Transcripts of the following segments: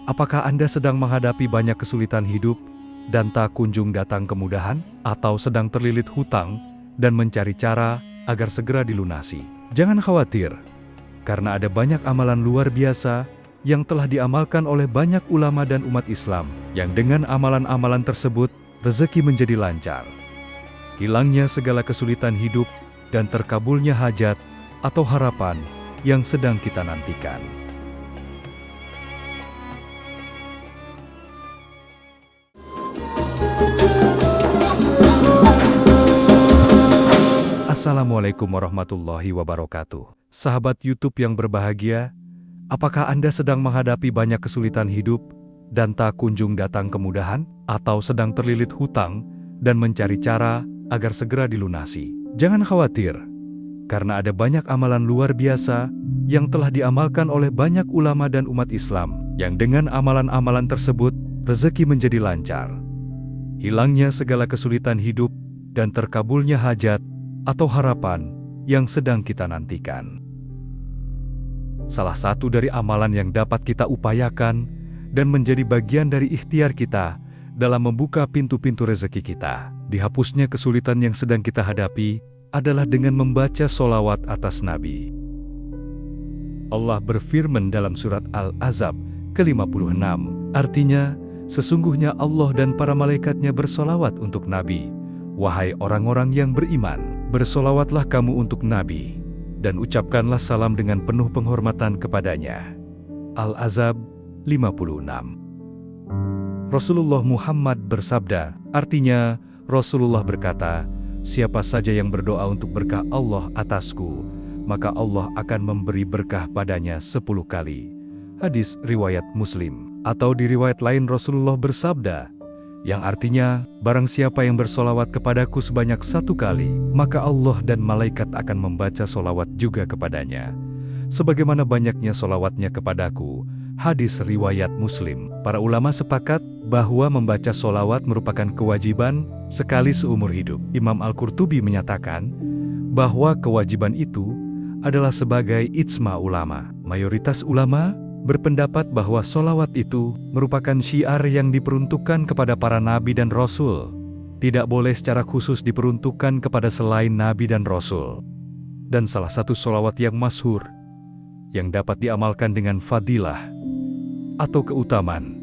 Apakah Anda sedang menghadapi banyak kesulitan hidup dan tak kunjung datang kemudahan? Atau sedang terlilit hutang dan mencari cara agar segera dilunasi? Jangan khawatir, karena ada banyak amalan luar biasa yang telah diamalkan oleh banyak ulama dan umat Islam, yang dengan amalan-amalan tersebut, rezeki menjadi lancar. Hilangnya segala kesulitan hidup dan terkabulnya hajat atau harapan yang sedang kita nantikan. Assalamualaikum warahmatullahi wabarakatuh. Sahabat YouTube yang berbahagia, apakah Anda sedang menghadapi banyak kesulitan hidup dan tak kunjung datang kemudahan? Atau sedang terlilit hutang dan mencari cara agar segera dilunasi? Jangan khawatir, karena ada banyak amalan luar biasa yang telah diamalkan oleh banyak ulama dan umat Islam, yang dengan amalan-amalan tersebut, rezeki menjadi lancar. Hilangnya segala kesulitan hidup dan terkabulnya hajat atau harapan yang sedang kita nantikan. Salah satu dari amalan yang dapat kita upayakan dan menjadi bagian dari ikhtiar kita dalam membuka pintu-pintu rezeki kita, dihapusnya kesulitan yang sedang kita hadapi, adalah dengan membaca sholawat atas Nabi. Allah berfirman dalam surat Al-Ahzab ke-56, artinya, sesungguhnya Allah dan para malaikatnya bersolawat untuk Nabi. Wahai orang-orang yang beriman, bersolawatlah kamu untuk Nabi, dan ucapkanlah salam dengan penuh penghormatan kepadanya. Al-Ahzab 56. Rasulullah Muhammad bersabda, artinya Rasulullah berkata, siapa saja yang berdoa untuk berkah Allah atasku, maka Allah akan memberi berkah padanya 10 kali. Hadis riwayat Muslim. Atau di riwayat lain Rasulullah bersabda, yang artinya, barang siapa yang bersolawat kepadaku sebanyak 1 kali, maka Allah dan malaikat akan membaca solawat juga kepadanya, sebagaimana banyaknya solawatnya kepadaku. Hadis riwayat Muslim. Para ulama sepakat bahwa membaca solawat merupakan kewajiban sekali seumur hidup. Imam Al-Qurtubi menyatakan bahwa kewajiban itu adalah sebagai ijma ulama. Mayoritas ulama berpendapat bahwa solawat itu merupakan syiar yang diperuntukkan kepada para nabi dan rasul. Tidak boleh secara khusus diperuntukkan kepada selain nabi dan rasul. Dan salah satu solawat yang masyhur, yang dapat diamalkan dengan fadilah atau keutamaan,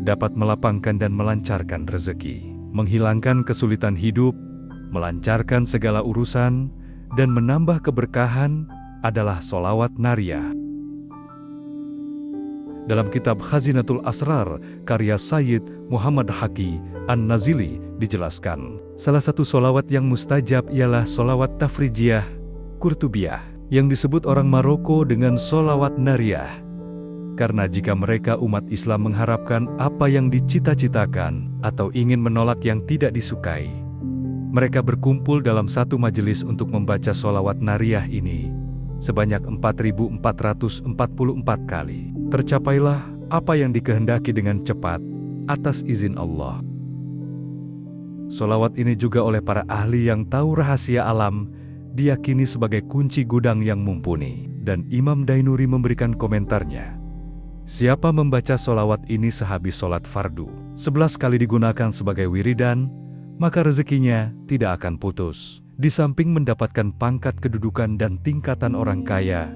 dapat melapangkan dan melancarkan rezeki, menghilangkan kesulitan hidup, melancarkan segala urusan, dan menambah keberkahan adalah solawat nariyah. Dalam kitab Khazinatul Asrar, karya Sayyid Muhammad Haqi An-Nazili, dijelaskan, salah satu solawat yang mustajab ialah solawat tafrijiyah Qurtubiyah, yang disebut orang Maroko dengan solawat nariyah. Karena jika mereka umat Islam mengharapkan apa yang dicita-citakan atau ingin menolak yang tidak disukai, mereka berkumpul dalam satu majelis untuk membaca solawat nariyah ini sebanyak 4.444 kali. Tercapailah apa yang dikehendaki dengan cepat atas izin Allah. Solawat ini juga oleh para ahli yang tahu rahasia alam diyakini sebagai kunci gudang yang mumpuni. Dan Imam Dainuri memberikan komentarnya, siapa membaca solawat ini sehabis sholat fardu 11 kali digunakan sebagai wiridan, maka rezekinya tidak akan putus. Di samping mendapatkan pangkat kedudukan dan tingkatan orang kaya.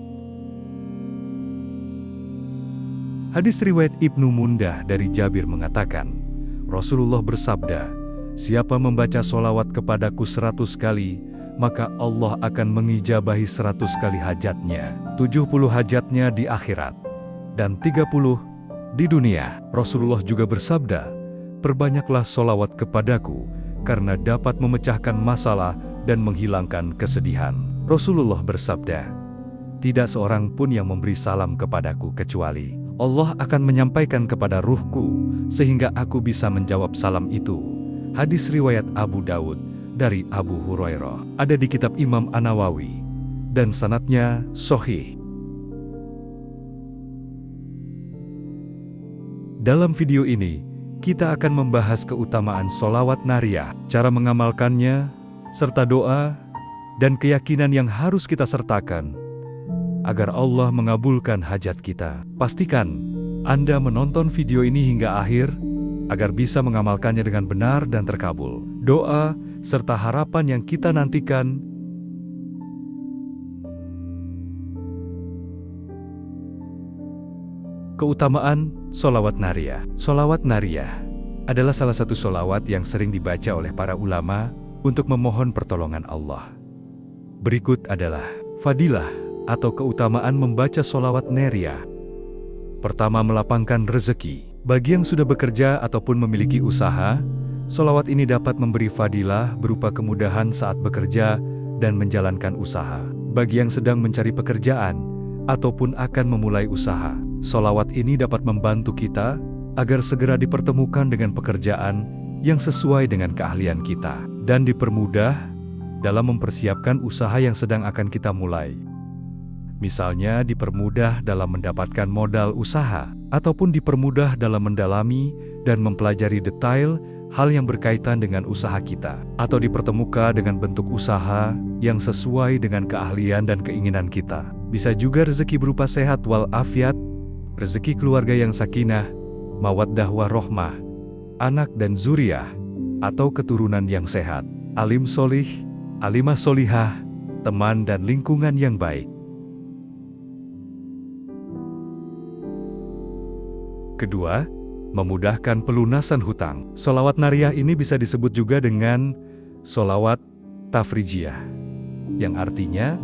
Hadis riwayat Ibnu Mundah dari Jabir mengatakan, Rasulullah bersabda, siapa membaca solawat kepadaku 100 kali, maka Allah akan mengijabahi 100 kali hajatnya, 70 hajatnya di akhirat, dan 30 di dunia. Rasulullah juga bersabda, perbanyaklah solawat kepadaku, karena dapat memecahkan masalah dan menghilangkan kesedihan. Rasulullah bersabda, tidak seorang pun yang memberi salam kepadaku kecuali Allah akan menyampaikan kepada ruhku, sehingga aku bisa menjawab salam itu. Hadis riwayat Abu Daud dari Abu Hurairah, ada di kitab Imam An-Nawawi, dan sanadnya sahih. Dalam video ini, kita akan membahas keutamaan solawat nariyah, cara mengamalkannya, serta doa dan keyakinan yang harus kita sertakan agar Allah mengabulkan hajat kita. Pastikan Anda menonton video ini hingga akhir, agar bisa mengamalkannya dengan benar dan terkabul. Doa, serta harapan yang kita nantikan. Keutamaan Sholawat Nariyah. Sholawat Nariyah adalah salah satu sholawat yang sering dibaca oleh para ulama untuk memohon pertolongan Allah. Berikut adalah fadilah atau keutamaan membaca sholawat nariyah. Pertama, melapangkan rezeki. Bagi yang sudah bekerja ataupun memiliki usaha, sholawat ini dapat memberi fadilah berupa kemudahan saat bekerja dan menjalankan usaha. Bagi yang sedang mencari pekerjaan ataupun akan memulai usaha, sholawat ini dapat membantu kita agar segera dipertemukan dengan pekerjaan yang sesuai dengan keahlian kita dan dipermudah dalam mempersiapkan usaha yang sedang akan kita mulai. Misalnya dipermudah dalam mendapatkan modal usaha, ataupun dipermudah dalam mendalami dan mempelajari detail hal yang berkaitan dengan usaha kita, atau dipertemukan dengan bentuk usaha yang sesuai dengan keahlian dan keinginan kita. Bisa juga rezeki berupa sehat walafiat, rezeki keluarga yang sakinah, mawaddah warohmah, anak dan zuriyah, atau keturunan yang sehat, alim solih, alimah solihah, teman dan lingkungan yang baik. Kedua, memudahkan pelunasan hutang. Sholawat nariyah ini bisa disebut juga dengan sholawat tafrijiyah, yang artinya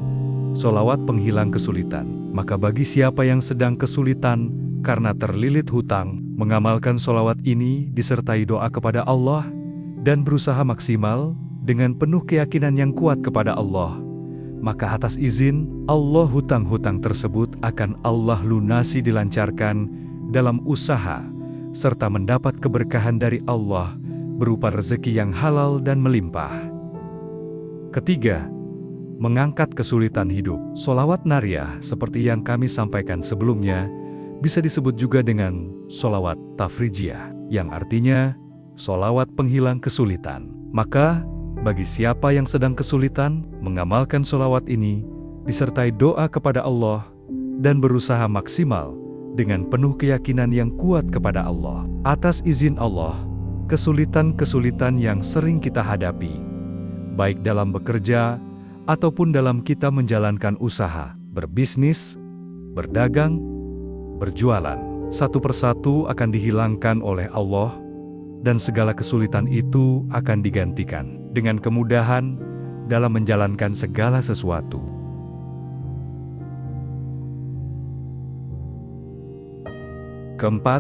sholawat penghilang kesulitan. Maka bagi siapa yang sedang kesulitan karena terlilit hutang, mengamalkan sholawat ini disertai doa kepada Allah dan berusaha maksimal dengan penuh keyakinan yang kuat kepada Allah, maka atas izin Allah hutang-hutang tersebut akan Allah lunasi, dilancarkan dalam usaha, serta mendapat keberkahan dari Allah berupa rezeki yang halal dan melimpah. Ketiga, mengangkat kesulitan hidup. Sholawat nariyah seperti yang kami sampaikan sebelumnya bisa disebut juga dengan sholawat tafrijiyah, yang artinya sholawat penghilang kesulitan. Maka bagi siapa yang sedang kesulitan, mengamalkan sholawat ini disertai doa kepada Allah dan berusaha maksimal dengan penuh keyakinan yang kuat kepada Allah. Atas izin Allah, kesulitan-kesulitan yang sering kita hadapi, baik dalam bekerja ataupun dalam kita menjalankan usaha, berbisnis, berdagang, berjualan, satu persatu akan dihilangkan oleh Allah, dan segala kesulitan itu akan digantikan dengan kemudahan dalam menjalankan segala sesuatu. Keempat,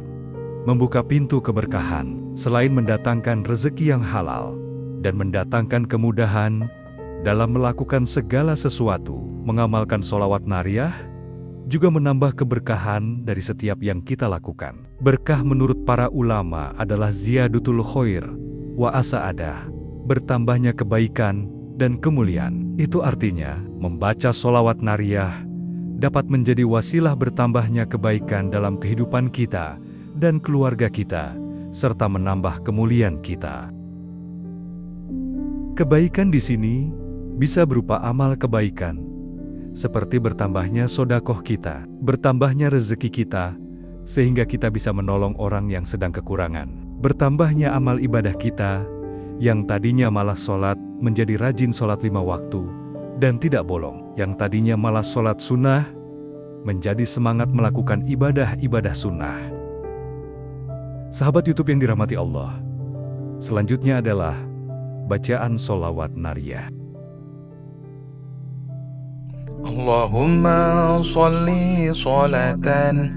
membuka pintu keberkahan. Selain mendatangkan rezeki yang halal dan mendatangkan kemudahan dalam melakukan segala sesuatu, mengamalkan sholawat nariyah juga menambah keberkahan dari setiap yang kita lakukan. Berkah menurut para ulama adalah ziyadutul khair wa asa'adah, bertambahnya kebaikan dan kemuliaan. Itu artinya, membaca sholawat nariyah dapat menjadi wasilah bertambahnya kebaikan dalam kehidupan kita dan keluarga kita, serta menambah kemuliaan kita. Kebaikan di sini bisa berupa amal kebaikan, seperti bertambahnya sedekah kita, bertambahnya rezeki kita, sehingga kita bisa menolong orang yang sedang kekurangan, bertambahnya amal ibadah kita, yang tadinya malas sholat menjadi rajin sholat 5 waktu, dan tidak bolong, yang tadinya malas sholat sunnah, menjadi semangat melakukan ibadah-ibadah sunnah. Sahabat YouTube yang dirahmati Allah, selanjutnya adalah bacaan sholawat nariyah. Allahumma sholli sholatan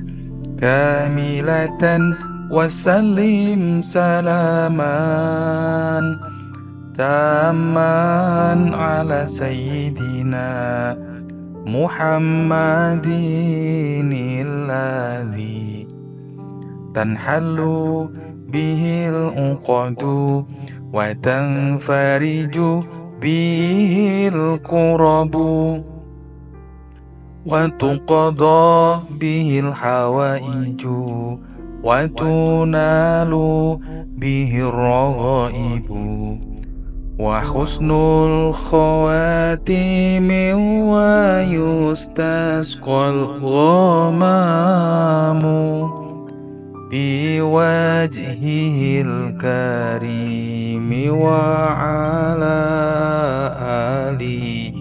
kamilatan wa sallim salaman tamman ala sayyidina Muhammadin alladhi tanhallu bihil uqadu wa tanfariju bihil qurabu wa tuqada bihil hawaiju wa tunalu bihil raghaibu wa husnul khawatimi wa yustasqal ghamamu بوجهه الكريم وعلى آله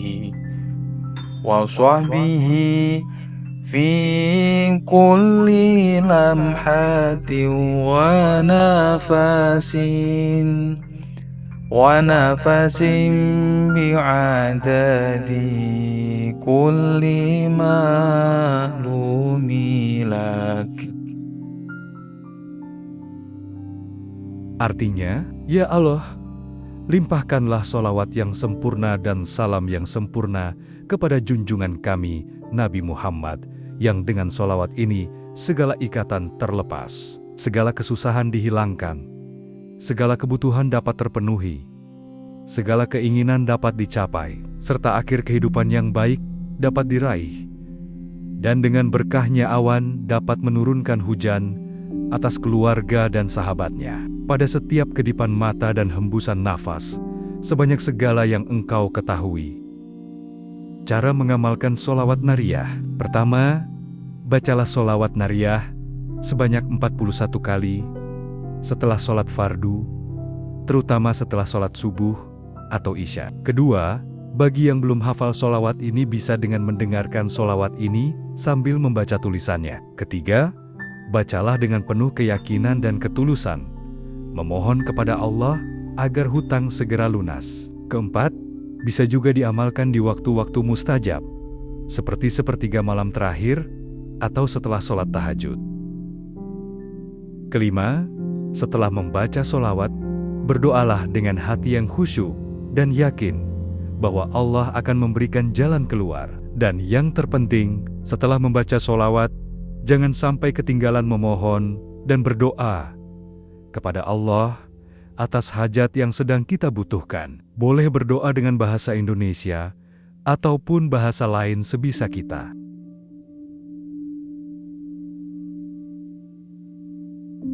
وصحبه في كل لمحة ونفس بعدد كل معلوم لك. Artinya, ya Allah, limpahkanlah sholawat yang sempurna dan salam yang sempurna kepada junjungan kami, Nabi Muhammad, yang dengan sholawat ini segala ikatan terlepas, segala kesusahan dihilangkan, segala kebutuhan dapat terpenuhi, segala keinginan dapat dicapai, serta akhir kehidupan yang baik dapat diraih. Dan dengan berkahnya awan dapat menurunkan hujan atas keluarga dan sahabatnya, pada setiap kedipan mata dan hembusan nafas, sebanyak segala yang engkau ketahui. Cara mengamalkan sholawat nariyah. Pertama, bacalah sholawat nariyah sebanyak 41 kali setelah sholat fardu, terutama setelah sholat subuh atau isya. Kedua, bagi yang belum hafal sholawat ini bisa dengan mendengarkan sholawat ini sambil membaca tulisannya. Ketiga, bacalah dengan penuh keyakinan dan ketulusan, memohon kepada Allah agar hutang segera lunas. Keempat, bisa juga diamalkan di waktu-waktu mustajab, seperti sepertiga malam terakhir atau setelah sholat tahajud. Kelima, setelah membaca sholawat, berdoalah dengan hati yang khusyuk dan yakin bahwa Allah akan memberikan jalan keluar. Dan yang terpenting, setelah membaca sholawat, jangan sampai ketinggalan memohon dan berdoa kepada Allah atas hajat yang sedang kita butuhkan. Boleh berdoa dengan bahasa Indonesia ataupun bahasa lain sebisa kita.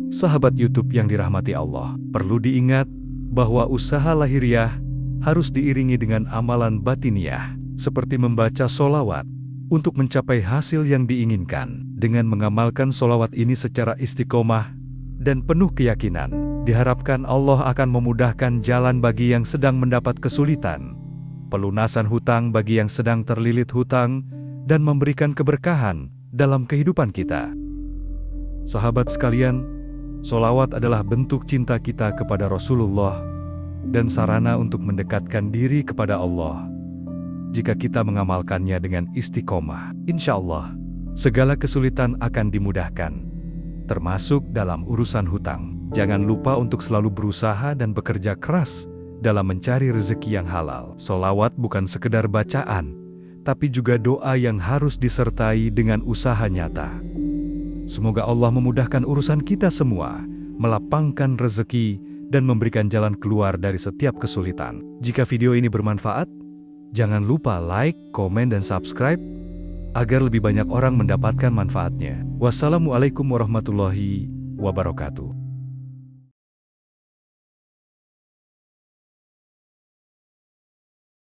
Sahabat YouTube yang dirahmati Allah, perlu diingat bahwa usaha lahiriah harus diiringi dengan amalan batiniah, seperti membaca sholawat untuk mencapai hasil yang diinginkan. Dengan mengamalkan sholawat ini secara istiqomah dan penuh keyakinan, diharapkan Allah akan memudahkan jalan bagi yang sedang mendapat kesulitan, pelunasan hutang bagi yang sedang terlilit hutang, dan memberikan keberkahan dalam kehidupan kita. Sahabat sekalian, sholawat adalah bentuk cinta kita kepada Rasulullah dan sarana untuk mendekatkan diri kepada Allah. Jika kita mengamalkannya dengan istiqomah, insya Allah, segala kesulitan akan dimudahkan, termasuk dalam urusan hutang. Jangan lupa untuk selalu berusaha dan bekerja keras dalam mencari rezeki yang halal. Sholawat bukan sekedar bacaan, tapi juga doa yang harus disertai dengan usaha nyata. Semoga Allah memudahkan urusan kita semua, melapangkan rezeki, dan memberikan jalan keluar dari setiap kesulitan. Jika video ini bermanfaat, jangan lupa like, komen, dan subscribe agar lebih banyak orang mendapatkan manfaatnya. Wassalamualaikum warahmatullahi wabarakatuh.